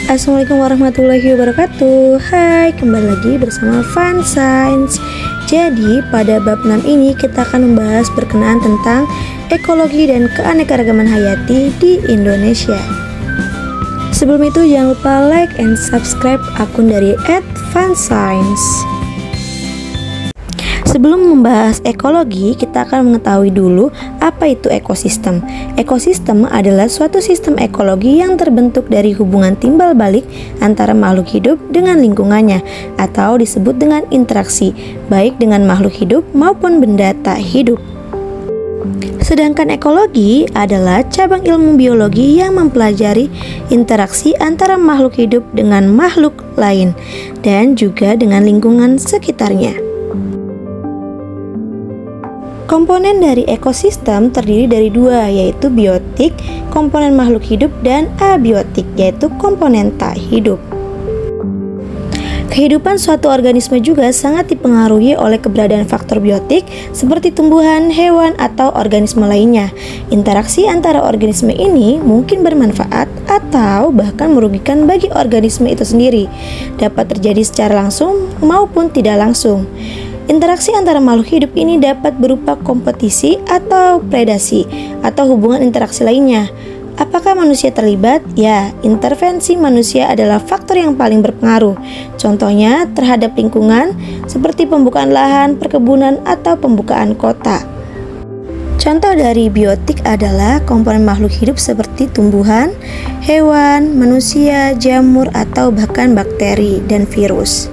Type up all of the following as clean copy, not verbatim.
Assalamualaikum warahmatullahi wabarakatuh. Hai, kembali lagi bersama Fun Science. Jadi pada bab 6 ini kita akan membahas berkenaan tentang ekologi dan keanekaragaman hayati di Indonesia. Sebelum itu jangan lupa like and subscribe akun dari @funscience. Sebelum membahas ekologi, kita akan mengetahui dulu apa itu ekosistem. Ekosistem adalah suatu sistem ekologi yang terbentuk dari hubungan timbal balik antara makhluk hidup dengan lingkungannya, atau disebut dengan interaksi, baik dengan makhluk hidup maupun benda tak hidup. Sedangkan ekologi adalah cabang ilmu biologi yang mempelajari interaksi antara makhluk hidup dengan makhluk lain dan juga dengan lingkungan sekitarnya. Komponen dari ekosistem terdiri dari dua, yaitu biotik, komponen makhluk hidup, dan abiotik, yaitu komponen tak hidup. Kehidupan suatu organisme juga sangat dipengaruhi oleh keberadaan faktor biotik seperti tumbuhan, hewan, atau organisme lainnya. Interaksi antara organisme ini mungkin bermanfaat atau bahkan merugikan bagi organisme itu sendiri. Dapat terjadi secara langsung maupun tidak langsung. Interaksi antara makhluk hidup ini dapat berupa kompetisi atau predasi atau hubungan interaksi lainnya. Apakah manusia terlibat? Ya, intervensi manusia adalah faktor yang paling berpengaruh. Contohnya terhadap lingkungan seperti pembukaan lahan, perkebunan, atau pembukaan kota. Contoh dari biotik adalah komponen makhluk hidup seperti tumbuhan, hewan, manusia, jamur, atau bahkan bakteri dan virus.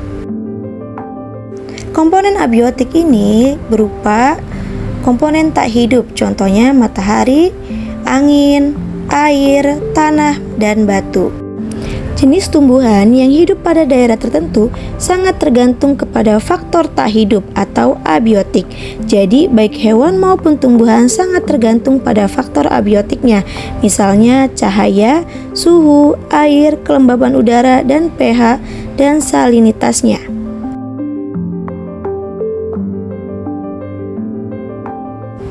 Komponen abiotik ini berupa komponen tak hidup, contohnya matahari, angin, air, tanah, dan batu. Jenis tumbuhan yang hidup pada daerah tertentu sangat tergantung kepada faktor tak hidup atau abiotik. Jadi baik hewan maupun tumbuhan sangat tergantung pada faktor abiotiknya, misalnya cahaya, suhu, air, kelembaban udara, dan pH dan salinitasnya.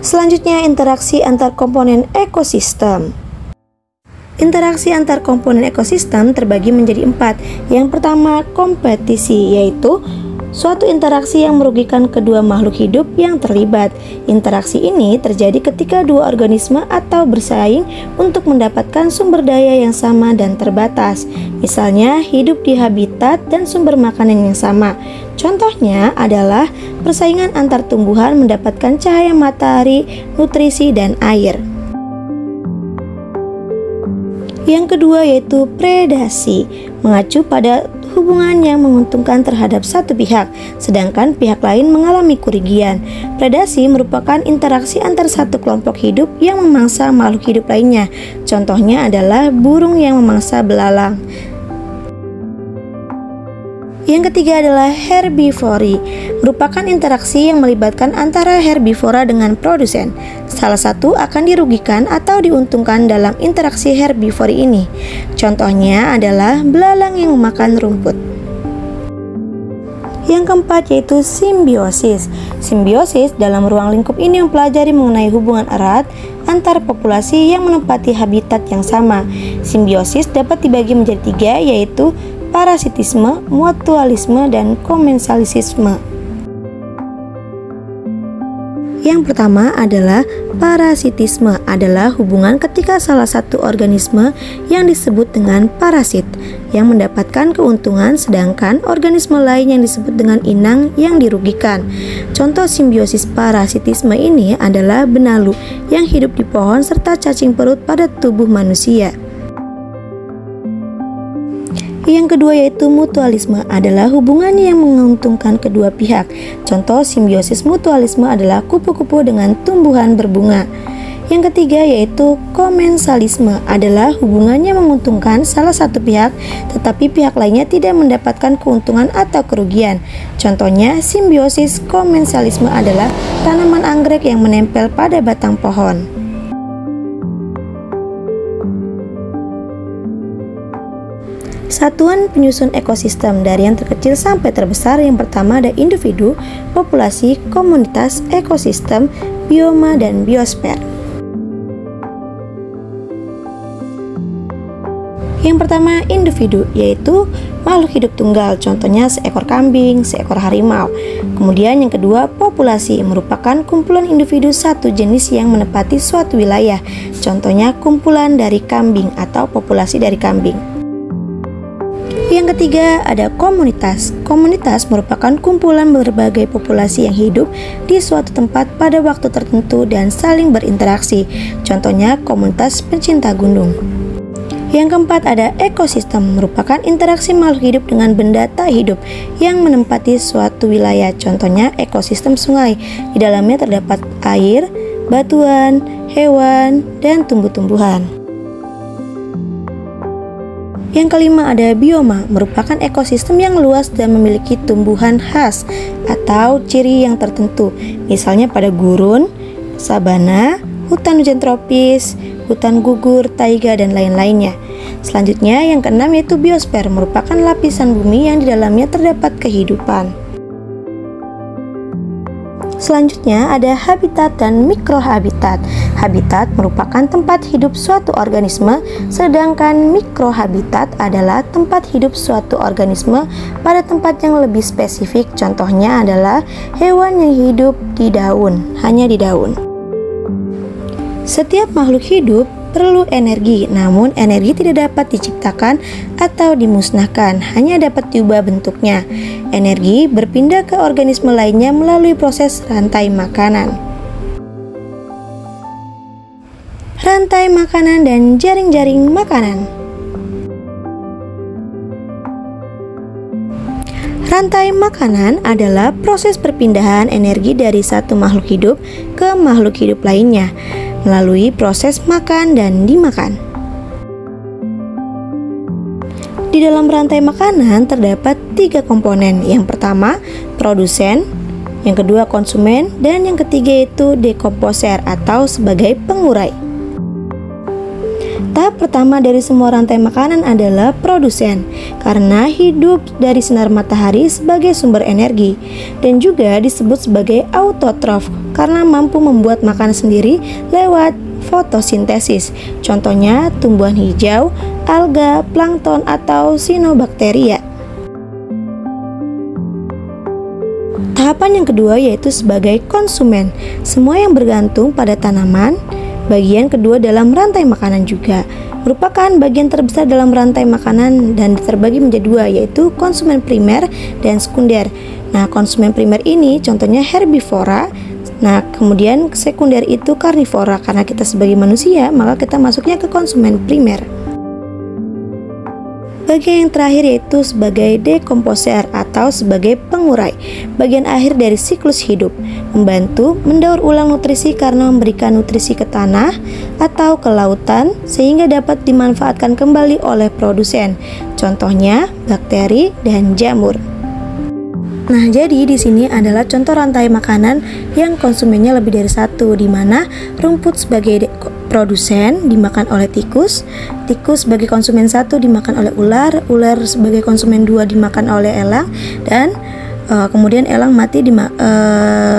Selanjutnya, interaksi antar komponen ekosistem. Interaksi antar komponen ekosistem terbagi menjadi 4. Yang pertama, kompetisi, yaitu suatu interaksi yang merugikan kedua makhluk hidup yang terlibat. Interaksi ini terjadi ketika dua organisme atau bersaing untuk mendapatkan sumber daya yang sama dan terbatas. Misalnya, hidup di habitat dan sumber makanan yang sama. Contohnya adalah persaingan antar tumbuhan mendapatkan cahaya matahari, nutrisi, dan air. Yang kedua yaitu predasi, mengacu pada hubungan yang menguntungkan terhadap satu pihak, sedangkan pihak lain mengalami kerugian. Predasi merupakan interaksi antar satu kelompok hidup yang memangsa makhluk hidup lainnya. Contohnya adalah burung yang memangsa belalang. Yang ketiga adalah herbivori, merupakan interaksi yang melibatkan antara herbivora dengan produsen. Salah satu akan dirugikan atau diuntungkan dalam interaksi herbivori ini. Contohnya adalah belalang yang memakan rumput. Yang keempat yaitu simbiosis. Simbiosis dalam ruang lingkup ini mempelajari mengenai hubungan erat antar populasi yang menempati habitat yang sama. Simbiosis dapat dibagi menjadi 3, yaitu parasitisme, mutualisme, dan komensalisme. Yang pertama adalah parasitisme, adalah hubungan ketika salah satu organisme yang disebut dengan parasit yang mendapatkan keuntungan, sedangkan organisme lain yang disebut dengan inang yang dirugikan. Contoh simbiosis parasitisme ini adalah benalu yang hidup di pohon serta cacing perut pada tubuh manusia. Yang kedua yaitu mutualisme, adalah hubungan yang menguntungkan kedua pihak. Contoh simbiosis mutualisme adalah kupu-kupu dengan tumbuhan berbunga. Yang ketiga yaitu komensalisme, adalah hubungan yang menguntungkan salah satu pihak tetapi pihak lainnya tidak mendapatkan keuntungan atau kerugian. Contohnya simbiosis komensalisme adalah tanaman anggrek yang menempel pada batang pohon. Satuan penyusun ekosistem dari yang terkecil sampai terbesar. Yang pertama ada individu, populasi, komunitas, ekosistem, bioma, dan biosfer. Yang pertama, individu, yaitu makhluk hidup tunggal, contohnya seekor kambing, seekor harimau. Kemudian yang kedua, populasi, merupakan kumpulan individu satu jenis yang menempati suatu wilayah, contohnya kumpulan dari kambing atau populasi dari kambing. Yang ketiga, ada komunitas. Komunitas merupakan kumpulan berbagai populasi yang hidup di suatu tempat pada waktu tertentu dan saling berinteraksi, contohnya komunitas pencinta gunung. Yang keempat, ada ekosistem, merupakan interaksi makhluk hidup dengan benda tak hidup yang menempati suatu wilayah, contohnya ekosistem sungai. Di dalamnya terdapat air, batuan, hewan, dan tumbuh-tumbuhan. Yang kelima, ada bioma, merupakan ekosistem yang luas dan memiliki tumbuhan khas atau ciri yang tertentu, misalnya pada gurun, sabana, hutan hujan tropis, hutan gugur, taiga, dan lain-lainnya. Selanjutnya, yang keenam yaitu biosfer, merupakan lapisan bumi yang di dalamnya terdapat kehidupan. Selanjutnya, ada habitat dan mikrohabitat. Habitat merupakan tempat hidup suatu organisme, sedangkan mikrohabitat adalah tempat hidup suatu organisme pada tempat yang lebih spesifik. Contohnya adalah hewan yang hidup di daun, hanya di daun. Setiap makhluk hidup perlu energi, namun energi tidak dapat diciptakan atau dimusnahkan, hanya dapat diubah bentuknya. Energi berpindah ke organisme lainnya melalui proses rantai makanan. Rantai makanan dan jaring-jaring makanan. Rantai makanan adalah proses perpindahan energi dari satu makhluk hidup ke makhluk hidup lainnya melalui proses makan dan dimakan. Di dalam rantai makanan terdapat 3 komponen. Yang pertama, produsen, yang kedua konsumen, dan yang ketiga yaitu dekomposer atau sebagai pengurai. Tahap pertama dari semua rantai makanan adalah produsen, karena hidup dari sinar matahari sebagai sumber energi, dan juga disebut sebagai autotrof karena mampu membuat makanan sendiri lewat fotosintesis. Contohnya tumbuhan hijau, alga, plankton, atau cyanobacteria. Tahapan yang kedua yaitu sebagai konsumen. Semua yang bergantung pada tanaman, bagian kedua dalam rantai makanan juga, merupakan bagian terbesar dalam rantai makanan dan terbagi menjadi 2, yaitu konsumen primer dan sekunder. Nah, konsumen primer ini contohnya herbivora. Nah, kemudian sekunder itu karnivora. Karena kita sebagai manusia, maka kita masuknya ke konsumen primer. Bagian yang terakhir yaitu sebagai dekomposer atau sebagai pengurai, bagian akhir dari siklus hidup, membantu mendaur ulang nutrisi karena memberikan nutrisi ke tanah atau ke lautan sehingga dapat dimanfaatkan kembali oleh produsen, contohnya bakteri dan jamur. Nah, jadi di sini adalah contoh rantai makanan yang konsumennya lebih dari 1, di mana rumput sebagai produsen dimakan oleh tikus, tikus sebagai konsumen 1 dimakan oleh ular, ular sebagai konsumen 2 dimakan oleh elang, dan kemudian elang mati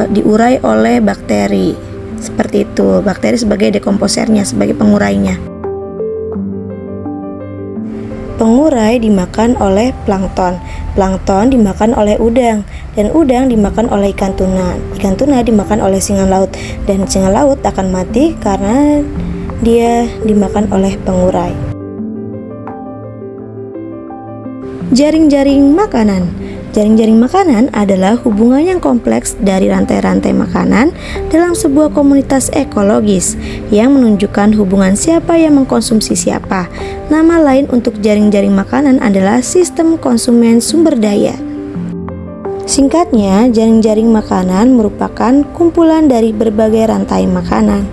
diurai oleh bakteri. Seperti itu, bakteri sebagai dekomposernya, sebagai pengurainya. Pengurai dimakan oleh plankton, plankton dimakan oleh udang, dan udang dimakan oleh ikan tuna. Ikan tuna dimakan oleh singa laut, dan singa laut akan mati karena dia dimakan oleh pengurai. Jaring-jaring makanan. Jaring-jaring makanan adalah hubungan yang kompleks dari rantai-rantai makanan dalam sebuah komunitas ekologis yang menunjukkan hubungan siapa yang mengkonsumsi siapa. Nama lain untuk jaring-jaring makanan adalah sistem konsumen sumber daya. Singkatnya, jaring-jaring makanan merupakan kumpulan dari berbagai rantai makanan.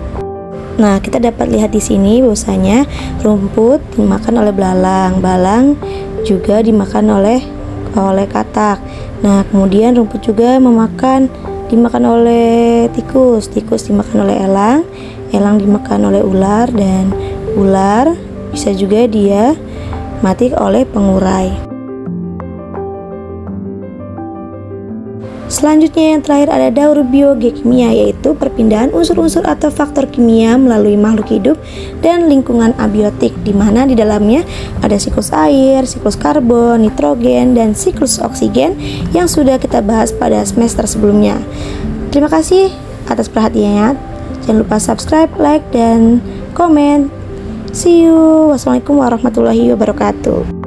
Nah, kita dapat lihat di sini bahwasanya rumput dimakan oleh belalang, balang juga dimakan oleh katak. Nah, kemudian rumput juga dimakan oleh tikus, tikus dimakan oleh elang, elang dimakan oleh ular, dan ular bisa juga dia mati oleh pengurai. Selanjutnya yang terakhir ada daur biogeokimia, yaitu perpindahan unsur-unsur atau faktor kimia melalui makhluk hidup dan lingkungan abiotik, di mana di dalamnya ada siklus air, siklus karbon, nitrogen, dan siklus oksigen yang sudah kita bahas pada semester sebelumnya. Terima kasih atas perhatiannya. Jangan lupa subscribe, like, dan komen. See you. Wassalamualaikum warahmatullahi wabarakatuh.